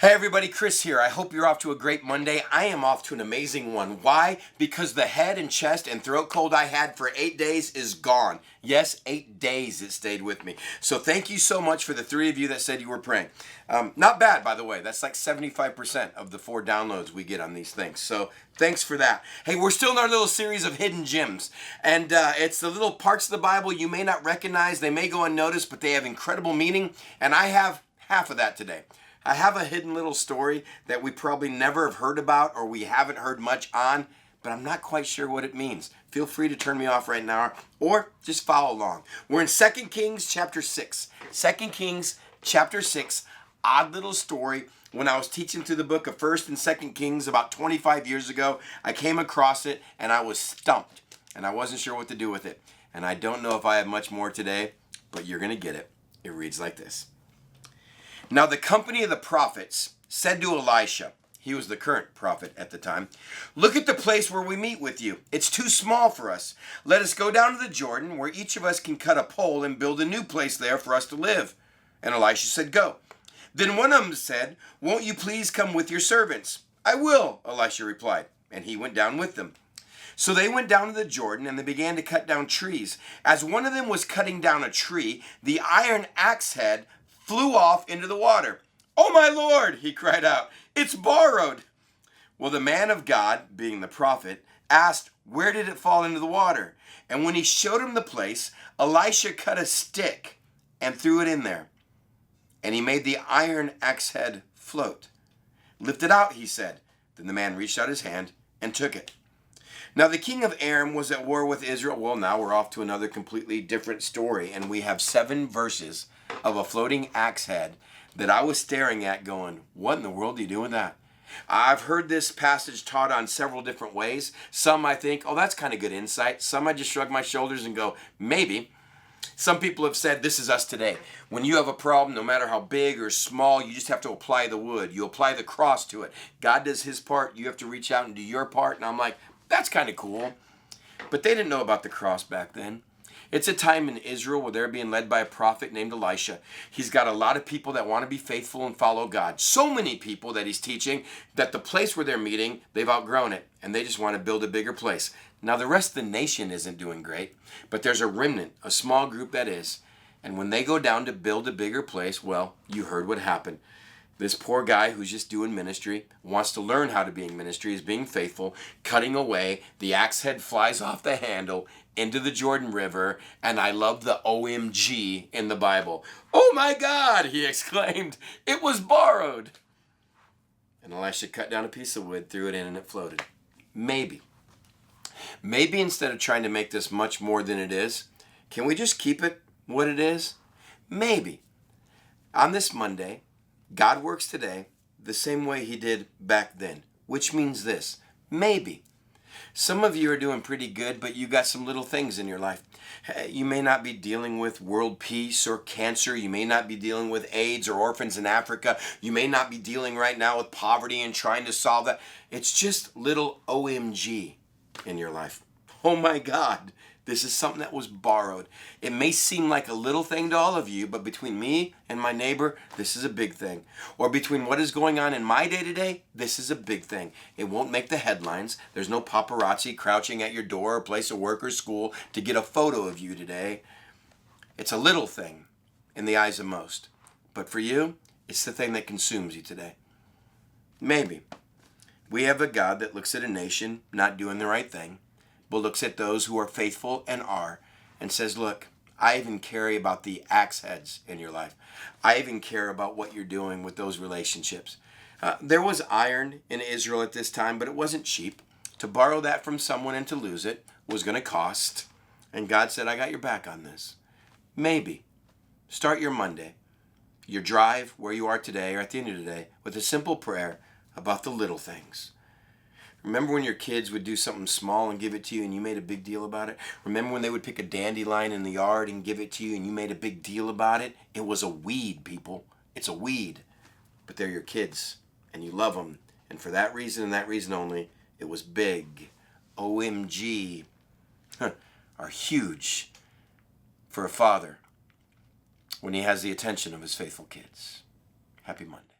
Hey everybody, Chris here. I hope you're off to a great Monday. I am off to an amazing one. Why? Because the head and chest and throat cold I had for 8 days is gone. Yes, 8 days it stayed with me. So thank you so much for the 3 of you that said you were praying. Not bad, by the way. That's like 75% of the 4 downloads we get on these things. So thanks for that. Hey, we're still in our little series of hidden gems. And it's the little parts of the Bible you may not recognize. They may go unnoticed, but they have incredible meaning. And I have half of that today. I have a hidden little story that we probably never have heard about or we haven't heard much on, but I'm not quite sure what it means. Feel free to turn me off right now or just follow along. We're in 2 Kings chapter 6. 2 Kings chapter 6, odd little story. When I was teaching through the book of 1st and 2nd Kings about 25 years ago, I came across it and I was stumped and I wasn't sure what to do with it. And I don't know if I have much more today, but you're going to get it. It reads like this. Now the company of the prophets said to Elisha, he was the current prophet at the time, "Look at the place where we meet with you. It's too small for us. Let us go down to the Jordan, where each of us can cut a pole and build a new place there for us to live." And Elisha said, "Go." Then one of them said, "Won't you please come with your servants?" "I will," Elisha replied, and he went down with them. So they went down to the Jordan, and they began to cut down trees. As one of them was cutting down a tree, the iron axe head flew off into the water. "Oh my Lord," he cried out, "it's borrowed." Well, the man of God, being the prophet, asked, "Where did it fall into the water?" And when he showed him the place, Elisha cut a stick and threw it in there. And he made the iron axe head float. "Lift it out," he said. Then the man reached out his hand and took it. Now the king of Aram was at war with Israel. Well, now we're off to another completely different story. And we have 7 verses of a floating axe head that I was staring at going, what in the world do you do with that? I've heard this passage taught on several different ways. Some I think, oh, that's kind of good insight. Some I just shrug my shoulders and go, maybe. Some people have said this is us today. When you have a problem, no matter how big or small, you just have to apply the wood. You apply the cross to it. God does his part. You have to reach out and do your part. And I'm like, that's kind of cool. But they didn't know about the cross back then. It's a time in Israel where they're being led by a prophet named Elisha. He's got a lot of people that want to be faithful and follow God. So many people that he's teaching that the place where they're meeting, they've outgrown it. And they just want to build a bigger place. Now the rest of the nation isn't doing great. But there's a remnant, a small group that is. And when they go down to build a bigger place, well, you heard what happened. This poor guy who's just doing ministry, wants to learn how to be in ministry, is being faithful, cutting away, the axe head flies off the handle into the Jordan River, and I love the OMG in the Bible. "Oh my God," he exclaimed, "it was borrowed." And Elisha cut down a piece of wood, threw it in, and it floated. Maybe instead of trying to make this much more than it is, can we just keep it what it is? Maybe. On this Monday, God works today the same way he did back then, which means this, maybe. Some of you are doing pretty good, but you got some little things in your life. You may not be dealing with world peace or cancer. You may not be dealing with AIDS or orphans in Africa. You may not be dealing right now with poverty and trying to solve that. It's just little OMG in your life. Oh my God. This is something that was borrowed. It may seem like a little thing to all of you, but between me and my neighbor, this is a big thing. Or between what is going on in my day-to-day, this is a big thing. It won't make the headlines. There's no paparazzi crouching at your door or place of work or school to get a photo of you today. It's a little thing in the eyes of most. But for you, it's the thing that consumes you today. Maybe. We have a God that looks at a nation not doing the right thing, but looks at those who are faithful and are, and says, look, I even care about the axe heads in your life. I even care about what you're doing with those relationships. There was iron in Israel at this time, but it wasn't cheap. To borrow that from someone and to lose it was going to cost. And God said, I got your back on this. Maybe. Start your Monday, your drive where you are today or at the end of the day with a simple prayer about the little things. Remember when your kids would do something small and give it to you and you made a big deal about it? Remember when they would pick a dandelion in the yard and give it to you and you made a big deal about it? It was a weed, people. It's a weed. But they're your kids and you love them. And for that reason and that reason only, it was big. OMG are huge for a father when he has the attention of his faithful kids. Happy Monday.